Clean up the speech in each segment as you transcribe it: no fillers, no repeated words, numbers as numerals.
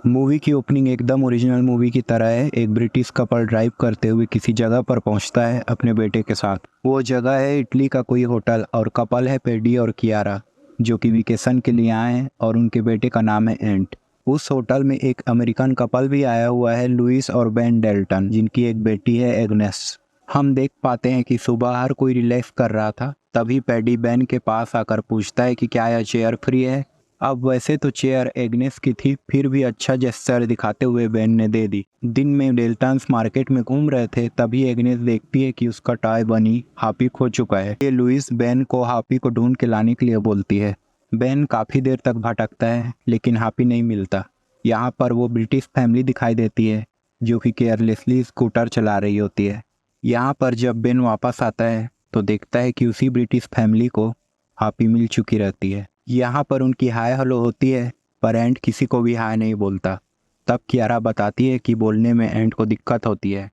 Movie की opening एकदम original movie की तरह है। एक ब्रिटिश कपल ड्राइव करते हुए किसी जगह पर पहुंचता है अपने बेटे के साथ। वो जगह है इटली का कोई होटल और कपल है पेडी और कियारा, जो कि वेकेशन के लिए आए हैं और उनके बेटे का नाम है एंट। उस होटल में एक अमेरिकन कपल भी आया हुआ है, लुइस और बेन डेल्टन, जिनकी एक बेटी है एग्नेस। हम देख पाते हैं कि सुबह हर कोई रिलैक्स कर रहा था, तभी पेडी बेन के पास आकर पूछता है कि क्या यह चेयर फ्री है। अब वैसे तो चेयर एग्नेस की थी, फिर भी अच्छा जेस्चर दिखाते हुए बेन ने दे दी। दिन में डेल्टन्स मार्केट में घूम रहे थे, तभी एग्नेस देखती है कि उसका टॉय बनी हापी खो चुका है। ये लुइस बेन को हापी को ढूंढ के लाने के लिए बोलती है। बेन काफ़ी देर तक भटकता है लेकिन हापी नहीं मिलता। यहाँ पर वो ब्रिटिश फैमिली दिखाई देती है जो कि केयरलेसली स्कूटर चला रही होती है। यहाँ पर जब बेन वापस आता है तो देखता है कि उसी ब्रिटिश फैमिली को हापी मिल चुकी रहती है। यहाँ पर उनकी हाय हेलो होती है, पर एंट किसी को भी हाय नहीं बोलता। तब कियारा बताती है कि बोलने में एंट को दिक्कत होती है।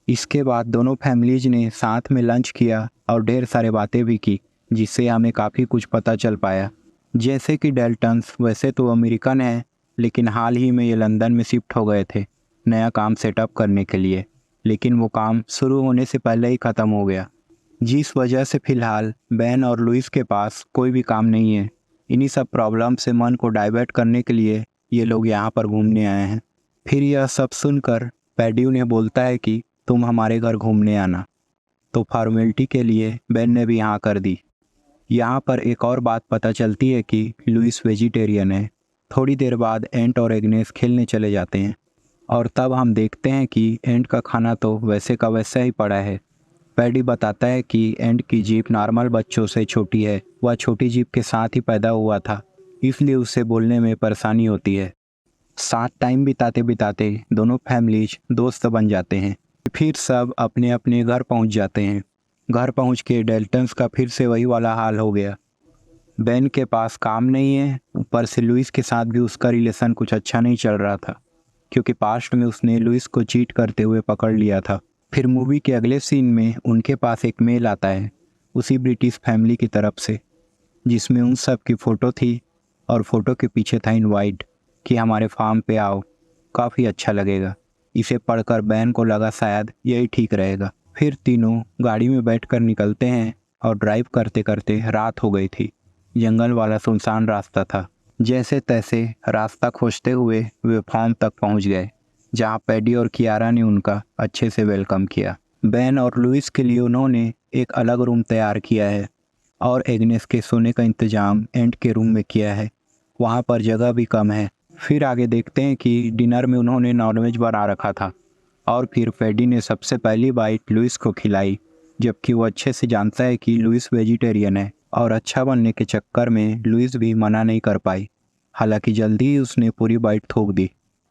इसके बाद दोनों फैमिलीज ने साथ में लंच किया और ढेर सारे बातें भी की, जिससे हमें काफ़ी कुछ पता चल पाया। जैसे कि डेल्टन्स वैसे तो अमेरिकन है, लेकिन हाल ही में ये लंदन में शिफ्ट हो गए थे नया काम सेटअप करने के लिए, लेकिन वो काम शुरू होने से पहले ही ख़त्म हो गया, जिस वजह से फ़िलहाल बेन और लुइस के पास कोई भी काम नहीं है। इन्हीं सब प्रॉब्लम से मन को डाइवर्ट करने के लिए ये लोग यहाँ पर घूमने आए हैं। फिर यह सब सुनकर पैडी उन्हें बोलता है कि तुम हमारे घर घूमने आना, तो फॉर्मेलिटी के लिए बेन ने भी हाँ कर दी। यहाँ पर एक और बात पता चलती है कि लुइस वेजिटेरियन है। थोड़ी देर बाद एंट और एग्नेस खेलने चले जाते हैं और तब हम देखते हैं कि एंट का खाना तो वैसे का वैसा ही पड़ा है। पैडी बताता है कि एंट की जीभ नॉर्मल बच्चों से छोटी है, वह छोटी जीभ के साथ ही पैदा हुआ था, इसलिए उसे बोलने में परेशानी होती है। साथ टाइम बिताते बिताते दोनों फैमिलीज दोस्त बन जाते हैं। फिर सब अपने अपने घर पहुंच जाते हैं। घर पहुंच के डेल्टन्स का फिर से वही वाला हाल हो गया। बेन के पास काम नहीं है, ऊपर से लुइस के साथ भी उसका रिलेशन कुछ अच्छा नहीं चल रहा था, क्योंकि पास्ट में उसने लुइस को चीट करते हुए पकड़ लिया था। फिर मूवी के अगले सीन में उनके पास एक मेल आता है उसी ब्रिटिश फैमिली की तरफ से, जिसमें उन सब की फ़ोटो थी और फोटो के पीछे था इनवाइट कि हमारे फार्म पे आओ, काफ़ी अच्छा लगेगा। इसे पढ़कर बैन को लगा शायद यही ठीक रहेगा। फिर तीनों गाड़ी में बैठकर निकलते हैं और ड्राइव करते करते रात हो गई थी। जंगल वाला सुनसान रास्ता था। जैसे तैसे रास्ता खोजते हुए वे फार्म तक पहुंच गए, जहां पैडी और कियारा ने उनका अच्छे से वेलकम किया। बेन और लुइस के लिए उन्होंने एक अलग रूम तैयार किया है और एग्नेस के सोने का इंतजाम एंट के रूम में किया है, वहाँ पर जगह भी कम है। फिर आगे देखते हैं कि डिनर में उन्होंने नॉनवेज बना रखा था और फिर पैडी ने सबसे पहली बाइट लुइस को खिलाई, जबकि वो अच्छे से जानता है कि लुइस वेजिटेरियन है और अच्छा बनने के चक्कर में लुइस भी मना नहीं कर पाई। हालांकि जल्दी ही उसने पूरी बाइट थूक दी।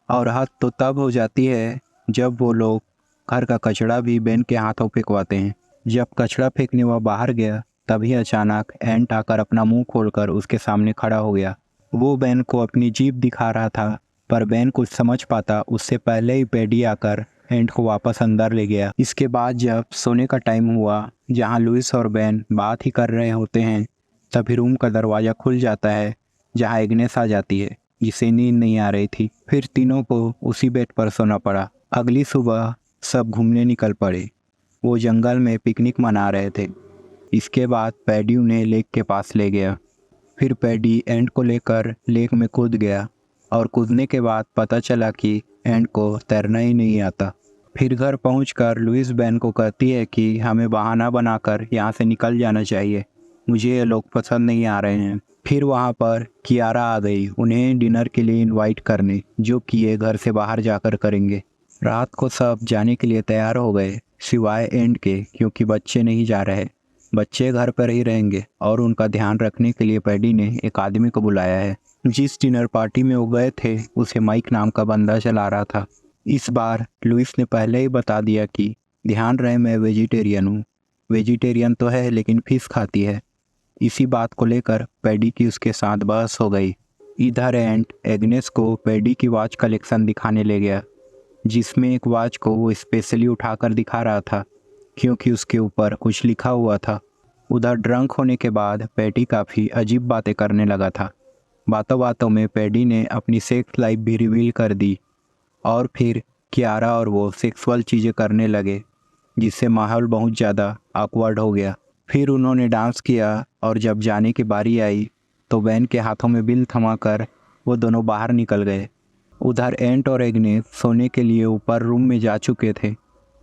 और हद तो तब हो जाती है जब वो लोग घर का कचरा भी बेन के हाथों फेंकवाते हैं। जब कचरा फेंकने वह बाहर गया, तभी अचानक एंट आकर अपना मुंह खोलकर उसके सामने खड़ा हो गया। वो बेन को अपनी जीभ दिखा रहा था, पर बेन कुछ समझ पाता उससे पहले ही पैडी आकर एंट को वापस अंदर ले गया। इसके बाद जब सोने का टाइम हुआ, जहां लुइस और बेन बात ही कर रहे होते हैं, तभी रूम का दरवाज़ा खुल जाता है, जहां एग्नेस आ जाती है, जिसे नींद नहीं आ रही थी। फिर तीनों को उसी बेड पर सोना पड़ा। अगली सुबह सब घूमने निकल पड़े। वो जंगल में पिकनिक मना रहे थे। इसके बाद पैडी उन्हें लेक के पास ले गया। फिर पैडी एंट को लेकर लेक में कूद गया और कूदने के बाद पता चला कि एंट को तैरना ही नहीं आता। फिर घर पहुंचकर लुइस बेन को कहती है कि हमें बहाना बनाकर यहाँ से निकल जाना चाहिए, मुझे ये लोग पसंद नहीं आ रहे हैं। फिर वहाँ पर कियारा आ गई उन्हें डिनर के लिए इनवाइट करने, जो कि ये घर से बाहर जाकर करेंगे। रात को सब जाने के लिए तैयार हो गए, सिवाय एंड के, क्योंकि बच्चे नहीं जा रहे। बच्चे घर पर ही रहेंगे और उनका ध्यान रखने के लिए पैडी ने एक आदमी को बुलाया है। जिस डिनर पार्टी में वो गए थे उसे माइक नाम का बंदा चला रहा था। इस बार लुइस ने पहले ही बता दिया कि ध्यान रहे मैं वेजिटेरियन हूँ। वेजिटेरियन तो है लेकिन फिश खाती है। इसी बात को लेकर पैडी की उसके साथ बहस हो गई। इधर एंट एग्नेस को पैडी की वॉच कलेक्शन दिखाने ले गया, जिसमें एक वॉच को वो स्पेशली उठाकर दिखा रहा था क्योंकि उसके ऊपर कुछ लिखा हुआ था। उधर ड्रंक होने के बाद पैडी काफ़ी अजीब बातें करने लगा था। बातों बातों में पैडी ने अपनी सेक्स लाइफ भी रिवील कर दी और फिर कियारा और वो सेक्सुअल चीज़ें करने लगे, जिससे माहौल बहुत ज़्यादा ऑकवर्ड हो गया। फिर उन्होंने डांस किया और जब जाने की बारी आई तो बैन के हाथों में बिल थमाकर वो दोनों बाहर निकल गए। उधर एंट और एग्नेस सोने के लिए ऊपर रूम में जा चुके थे,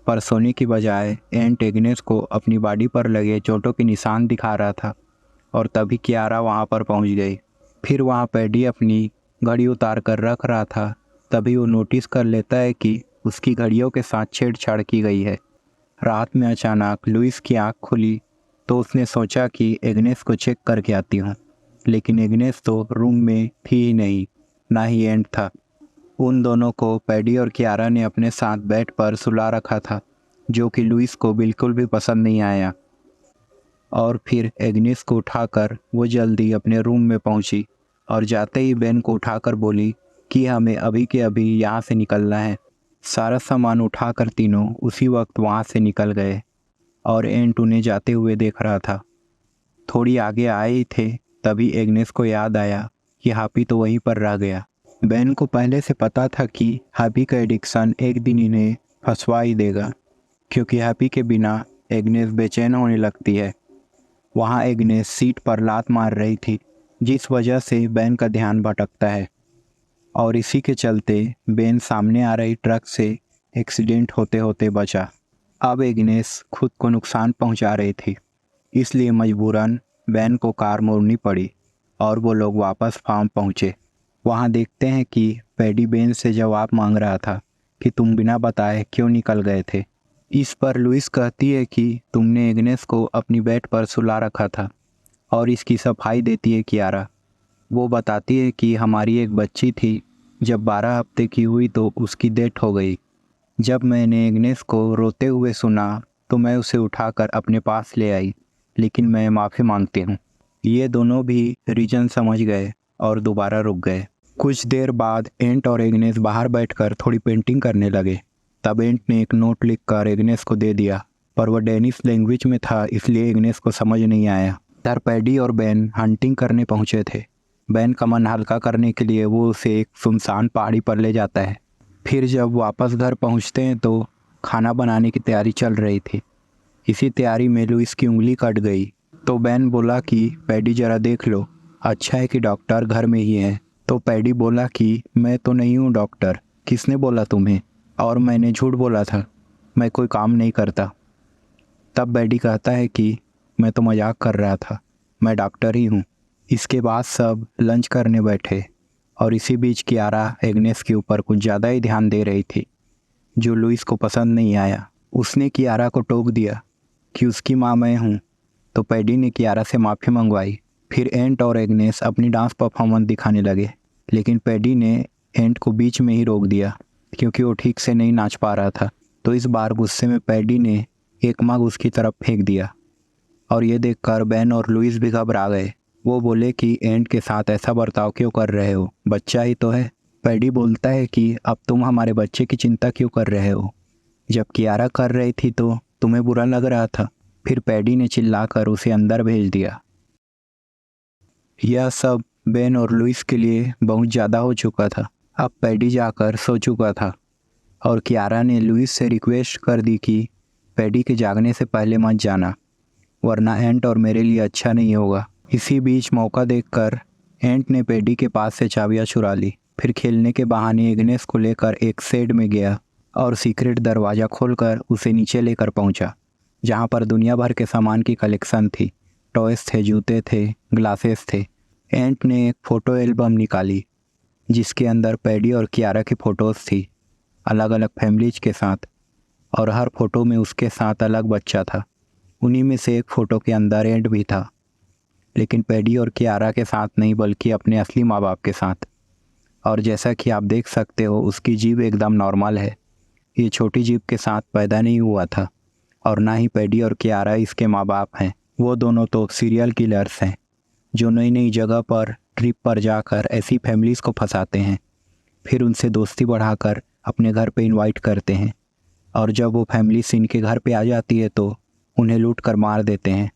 पर सोने की बजाय एंट एग्नेस को अपनी बॉडी पर लगे चोटों के निशान दिखा रहा था और तभी कियारा वहाँ पर पहुँच गई। फिर वहाँ पैडी अपनी घड़ी उतार कर रख रहा था, तभी वो नोटिस कर लेता है कि उसकी घड़ियों के साथ छेड़छाड़ की गई है। रात में अचानक लुइस की आँख खुली तो उसने सोचा कि एग्नेस को चेक करके आती हूँ, लेकिन एग्नेस तो रूम में थी ही नहीं, ना ही एंट था। उन दोनों को पैडी और कियारा ने अपने साथ बेड पर सुला रखा था, जो कि लुइस को बिल्कुल भी पसंद नहीं आया। और फिर एग्नेस को उठाकर वो जल्दी अपने रूम में पहुंची और जाते ही बेन को उठाकर बोली कि हमें अभी के अभी यहाँ से निकलना है। सारा सामान उठाकर तीनों उसी वक्त वहाँ से निकल गए और एंट उन्हें जाते हुए देख रहा था। थोड़ी आगे आए ही थे तभी एग्नेस को याद आया कि हैप्पी तो वहीं पर रह गया। बेन को पहले से पता था कि हैप्पी का एडिक्शन एक दिन इन्हें फंसवा ही देगा, क्योंकि हैप्पी के बिना एग्नेस बेचैन होने लगती है। वहाँ एग्नेस सीट पर लात मार रही थी, जिस वजह से बेन का ध्यान भटकता है और इसी के चलते बेन सामने आ रही ट्रक से एक्सीडेंट होते होते बचा। अब एग्नेस खुद को नुकसान पहुंचा रही थी, इसलिए मजबूरन बेन को कार मोड़नी पड़ी और वो लोग वापस फार्म पहुंचे। वहां देखते हैं कि पैडी बेन से जवाब मांग रहा था कि तुम बिना बताए क्यों निकल गए थे। इस पर लुइस कहती है कि तुमने एग्नेस को अपनी बेड पर सुला रखा था और इसकी सफाई देती है कियारा। वो बताती है कि हमारी एक बच्ची थी, जब 12 हफ्ते की हुई तो उसकी डेथ हो गई। जब मैंने एग्नेस को रोते हुए सुना तो मैं उसे उठाकर अपने पास ले आई, लेकिन मैं माफ़ी मांगती हूँ। ये दोनों भी रीजन समझ गए और दोबारा रुक गए। कुछ देर बाद एंट और एग्नेस बाहर बैठकर थोड़ी पेंटिंग करने लगे। तब एंट ने एक नोट लिखकर एग्नेस को दे दिया, पर वह डेनिश लैंग्वेज में था, इसलिए एग्नेस को समझ नहीं आया। इधर पैडी और बेन हंटिंग करने पहुंचे थे। बेन का मन हल्का करने के लिए वो उसे एक सुनसान पहाड़ी पर ले जाता है। फिर जब वापस घर पहुंचते हैं तो खाना बनाने की तैयारी चल रही थी। इसी तैयारी में लुइस की उंगली कट गई तो बेन बोला कि पैडी ज़रा देख लो, अच्छा है कि डॉक्टर घर में ही है। तो पैडी बोला कि मैं तो नहीं हूँ डॉक्टर, किसने बोला तुम्हें? और मैंने झूठ बोला था, मैं कोई काम नहीं करता। तब पैडी कहता है कि मैं तो मजाक कर रहा था, मैं डॉक्टर ही हूँ। इसके बाद सब लंच करने बैठे और इसी बीच कियारा एग्नेस के ऊपर कुछ ज़्यादा ही ध्यान दे रही थी, जो लुइस को पसंद नहीं आया। उसने कियारा को टोक दिया कि उसकी माँ मैं हूँ, तो पैडी ने कियारा से माफ़ी मंगवाई। फिर एंट और एग्नेस अपनी डांस परफॉर्मेंस दिखाने लगे, लेकिन पैडी ने एंट को बीच में ही रोक दिया क्योंकि वो ठीक से नहीं नाच पा रहा था। तो इस बार गुस्से में पैडी ने एक मग उसकी तरफ फेंक दिया और ये देखकर बेन और लुइस भी घबरा गए। वो बोले कि एंट के साथ ऐसा बर्ताव क्यों कर रहे हो, बच्चा ही तो है। पैडी बोलता है कि अब तुम हमारे बच्चे की चिंता क्यों कर रहे हो, जब कियारा कर रही थी तो तुम्हें बुरा लग रहा था। फिर पैडी ने चिल्लाकर उसे अंदर भेज दिया। यह सब बेन और लुइस के लिए बहुत ज़्यादा हो चुका था। अब पैडी जाकर सो चुका था और कियारा ने लुइस से रिक्वेस्ट कर दी कि पैडी के जागने से पहले मत जाना, वरना एंट और मेरे लिए अच्छा नहीं होगा। इसी बीच मौका देखकर एंट ने पैडी के पास से चाबियां चुरा ली। फिर खेलने के बहाने एग्नेस को लेकर एक शेड में गया और सीक्रेट दरवाज़ा खोलकर उसे नीचे लेकर पहुंचा, जहां पर दुनिया भर के सामान की कलेक्शन थी। टॉयस थे, जूते थे, ग्लासेस थे। एंट ने एक फ़ोटो एल्बम निकाली जिसके अंदर पैडी और कियारा की फ़ोटोज़ थी, अलग अलग फैमिलीज के साथ, और हर फोटो में उसके साथ अलग बच्चा था। उन्हीं में से एक फ़ोटो के अंदर एंट भी था, लेकिन पैडी और कियारा के साथ नहीं बल्कि अपने असली माँ बाप के साथ। और जैसा कि आप देख सकते हो उसकी जीभ एकदम नॉर्मल है। ये छोटी जीभ के साथ पैदा नहीं हुआ था और ना ही पैडी और कियारा इसके माँ बाप हैं। वो दोनों तो सीरियल किलर्स हैं जो नई नई जगह पर ट्रिप पर जाकर ऐसी फैमिलीज़ को फंसाते हैं, फिर उनसे दोस्ती बढ़ाकर अपने घर पे इनवाइट करते हैं, और जब वो फैमिलीज़ इनके घर पे आ जाती है तो उन्हें लूट कर मार देते हैं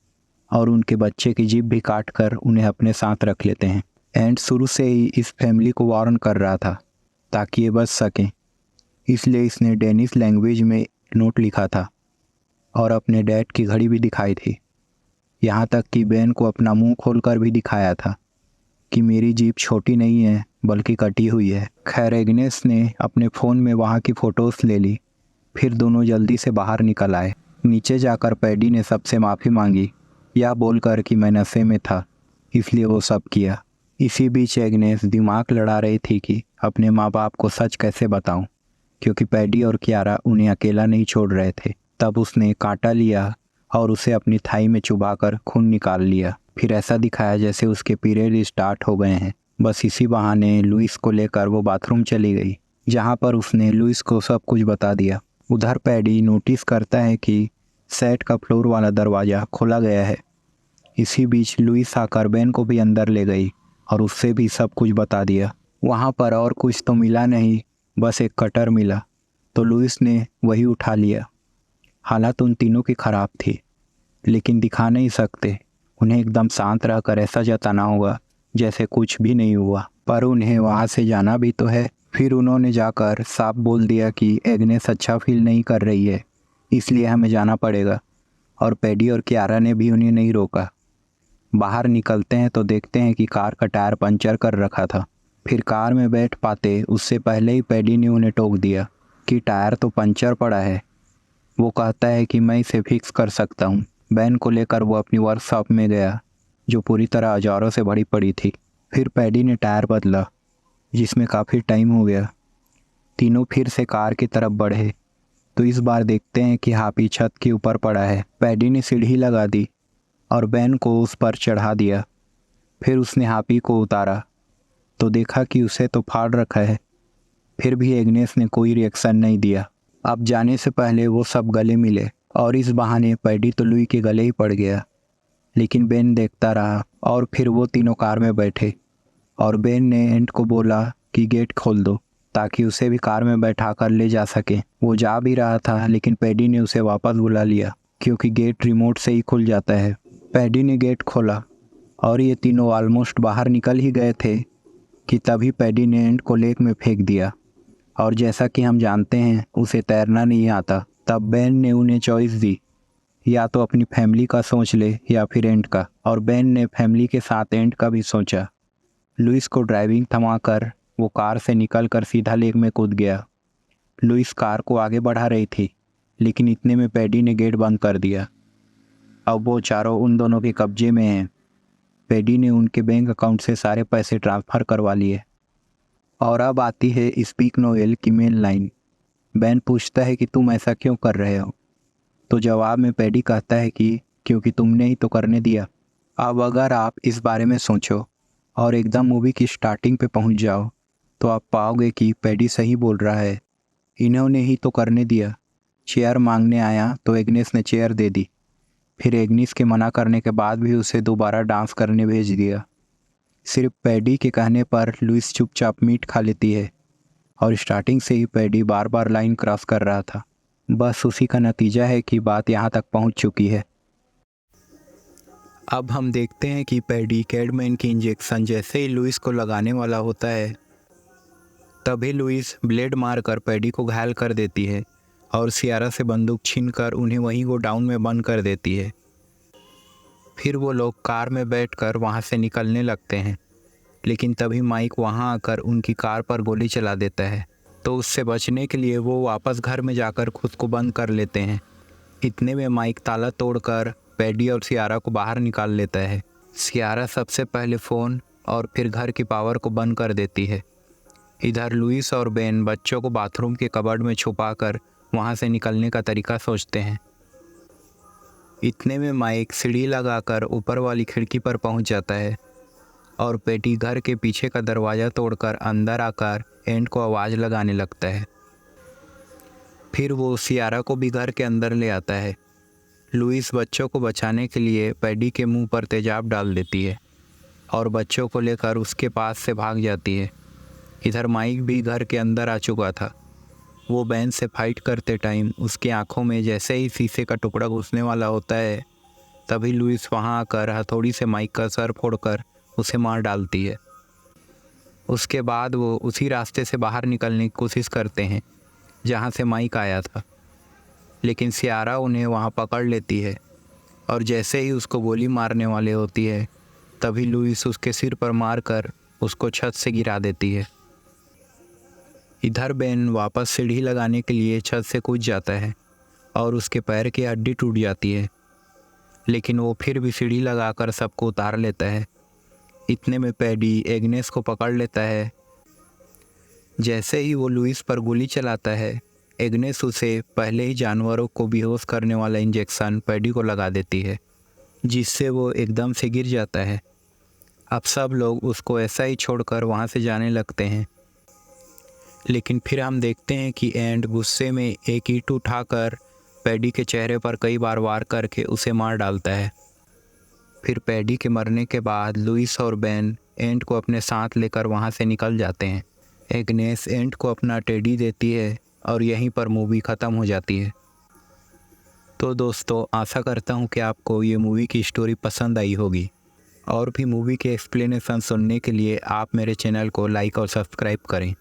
और उनके बच्चे की जीभ भी काट कर उन्हें अपने साथ रख लेते हैं। एंड शुरू से ही इस फैमिली को वार्न कर रहा था ताकि ये बच सकें, इसलिए इसने डेनिश लैंग्वेज में नोट लिखा था और अपने डैड की घड़ी भी दिखाई थी। यहाँ तक कि बेन को अपना मुंह खोलकर भी दिखाया था कि मेरी जीभ छोटी नहीं है बल्कि कटी हुई है। खैर एग्नेस ने अपने फ़ोन में वहाँ की फ़ोटोज़ ले ली। फिर दोनों जल्दी से बाहर निकल आए। नीचे जाकर पैडी ने सबसे माफ़ी मांगी, यह बोलकर कि मैं नशे में था इसलिए वो सब किया। इसी बीच एग्नेस दिमाग लड़ा रही थी कि अपने माँ बाप को सच कैसे बताऊं, क्योंकि पैडी और कियारा उन्हें अकेला नहीं छोड़ रहे थे। तब उसने कांटा लिया और उसे अपनी थाई में चुभाकर खून निकाल लिया। फिर ऐसा दिखाया जैसे उसके पीरियड स्टार्ट हो गए हैं। बस इसी बहाने लुइस को लेकर वो बाथरूम चली गई, जहाँ पर उसने लुइस को सब कुछ बता दिया। उधर पैडी नोटिस करता है कि सेट का फ्लोर वाला दरवाज़ा खोला गया है। इसी बीच लुइस आकर बेन को भी अंदर ले गई और उससे भी सब कुछ बता दिया। वहाँ पर और कुछ तो मिला नहीं, बस एक कटर मिला, तो लुइस ने वही उठा लिया। हालत उन तीनों की ख़राब थी, लेकिन दिखा नहीं सकते। उन्हें एकदम शांत रहकर ऐसा जताना होगा जैसे कुछ भी नहीं हुआ, पर उन्हें वहाँ से जाना भी तो है। फिर उन्होंने जाकर साफ बोल दिया कि एग्नेस अच्छा फील नहीं कर रही है, इसलिए हमें जाना पड़ेगा। और पैडी और कियारा ने भी उन्हें नहीं रोका। बाहर निकलते हैं तो देखते हैं कि कार का टायर पंचर कर रखा था। फिर कार में बैठ पाते उससे पहले ही पैडी ने उन्हें टोक दिया कि टायर तो पंचर पड़ा है। वो कहता है कि मैं इसे फिक्स कर सकता हूँ। बैन को लेकर वो अपनी वर्कशॉप में गया, जो पूरी तरह औजारों से भरी पड़ी थी। फिर पैडी ने टायर बदला, जिसमें काफ़ी टाइम हो गया। तीनों फिर से कार की तरफ बढ़े तो इस बार देखते हैं कि हापी छत के ऊपर पड़ा है। पैडी ने सीढ़ी लगा दी और बैन को उस पर चढ़ा दिया। फिर उसने हापी को उतारा तो देखा कि उसे तो फाड़ रखा है। फिर भी एग्नेस ने कोई रिएक्शन नहीं दिया। अब जाने से पहले वो सब गले मिले और इस बहाने पैडी तो लुई के गले ही पड़ गया। लेकिन बेन देखता रहा और फिर वो तीनों कार में बैठे और बेन ने एंट को बोला कि गेट खोल दो ताकि उसे भी कार में बैठा कर ले जा सके। वो जा भी रहा था, लेकिन पैडी ने उसे वापस बुला लिया क्योंकि गेट रिमोट से ही खुल जाता है। पैडी ने गेट खोला और ये तीनों ऑलमोस्ट बाहर निकल ही गए थे कि तभी पैडी ने एंट को लेक में फेंक दिया। और जैसा कि हम जानते हैं उसे तैरना नहीं आता। तब बेन ने उन्हें चॉइस दी, या तो अपनी फैमिली का सोच ले या फिर एंट का, और बेन ने फैमिली के साथ एंट का भी सोचा। लुइस को ड्राइविंग थमाकर वो कार से निकलकर सीधा लेक में कूद गया। लुइस कार को आगे बढ़ा रही थी, लेकिन इतने में पैडी ने गेट बंद कर दिया। अब वो चारों उन दोनों के कब्जे में हैं। पैडी ने उनके बैंक अकाउंट से सारे पैसे ट्रांसफ़र करवा लिए। और अब आती है स्पीक नोएल की मेन लाइन। बेन पूछता है कि तुम ऐसा क्यों कर रहे हो, तो जवाब में पैडी कहता है कि क्योंकि तुमने ही तो करने दिया। अब अगर आप इस बारे में सोचो और एकदम मूवी की स्टार्टिंग पे पहुंच जाओ तो आप पाओगे कि पैडी सही बोल रहा है। इन्होंने ही तो करने दिया। चेयर मांगने आया तो एग्नेस ने चेयर दे दी। फिर एग्नेस के मना करने के बाद भी उसे दोबारा डांस करने भेज दिया। सिर्फ पैडी के कहने पर लुइस चुपचाप मीट खा लेती है और स्टार्टिंग से ही पैडी बार बार लाइन क्रॉस कर रहा था। बस उसी का नतीजा है कि बात यहाँ तक पहुँच चुकी है। अब हम देखते हैं कि पैडी कैडमैन की इंजेक्शन जैसे ही लुइस को लगाने वाला होता है, तभी लुइस ब्लेड मारकर पैडी को घायल कर देती है और सियारा से बंदूक छीनकर उन्हें वहीं गोडाउन में बंद कर देती है। फिर वो लोग कार में बैठकर वहाँ से निकलने लगते हैं, लेकिन तभी माइक वहाँ आकर उनकी कार पर गोली चला देता है। तो उससे बचने के लिए वो वापस घर में जाकर खुद को बंद कर लेते हैं। इतने में माइक ताला तोड़कर पैडी और सियारा को बाहर निकाल लेता है। सियारा सबसे पहले फ़ोन और फिर घर की पावर को बंद कर देती है। इधर लुइस और बेन बच्चों को बाथरूम के कबर्ड में छुपाकर वहाँ से निकलने का तरीका सोचते हैं। इतने में माइक सीढ़ी लगाकर ऊपर वाली खिड़की पर पहुँच जाता है और पैडी घर के पीछे का दरवाज़ा तोड़कर अंदर आकर एंट को आवाज़ लगाने लगता है। फिर वो सियारा को भी घर के अंदर ले आता है। लुइस बच्चों को बचाने के लिए पैडी के मुंह पर तेजाब डाल देती है और बच्चों को लेकर उसके पास से भाग जाती है। इधर माइक भी घर के अंदर आ चुका था। वो बैन से फाइट करते टाइम उसकी आंखों में जैसे ही शीशे का टुकड़ा घुसने वाला होता है, तभी लुइस वहाँ आकर हथौड़ी से माइक का सर फोड़कर उसे मार डालती है। उसके बाद वो उसी रास्ते से बाहर निकलने की कोशिश करते हैं जहाँ से माइक आया था, लेकिन सियारा उन्हें वहाँ पकड़ लेती है और जैसे ही उसको गोली मारने वाले होती है तभी लुइस उसके सिर पर मारकर उसको छत से गिरा देती है। इधर बेन वापस सीढ़ी लगाने के लिए छत से कूद जाता है और उसके पैर की हड्डी टूट जाती है, लेकिन वो फिर भी सीढ़ी लगाकर सबको उतार लेता है। इतने में पैडी एग्नेस को पकड़ लेता है। जैसे ही वो लुइस पर गोली चलाता है, एग्नेस उसे पहले ही जानवरों को बेहोश करने वाला इंजेक्शन पैडी को लगा देती है, जिससे वो एकदम से गिर जाता है। अब सब लोग उसको ऐसा ही छोड़कर वहाँ से जाने लगते हैं, लेकिन फिर हम देखते हैं कि एंड गुस्से में एक ईंट उठाकर पैडी के चेहरे पर कई बार वार करके उसे मार डालता है। फिर पैडी के मरने के बाद लुइस और बेन एंड को अपने साथ लेकर वहाँ से निकल जाते हैं। एग्नेस एंड को अपना टेडी देती है और यहीं पर मूवी ख़त्म हो जाती है। तो दोस्तों, आशा करता हूँ कि आपको ये मूवी की स्टोरी पसंद आई होगी। और भी मूवी के एक्सप्लेनेशन सुनने के लिए आप मेरे चैनल को लाइक और सब्सक्राइब करें।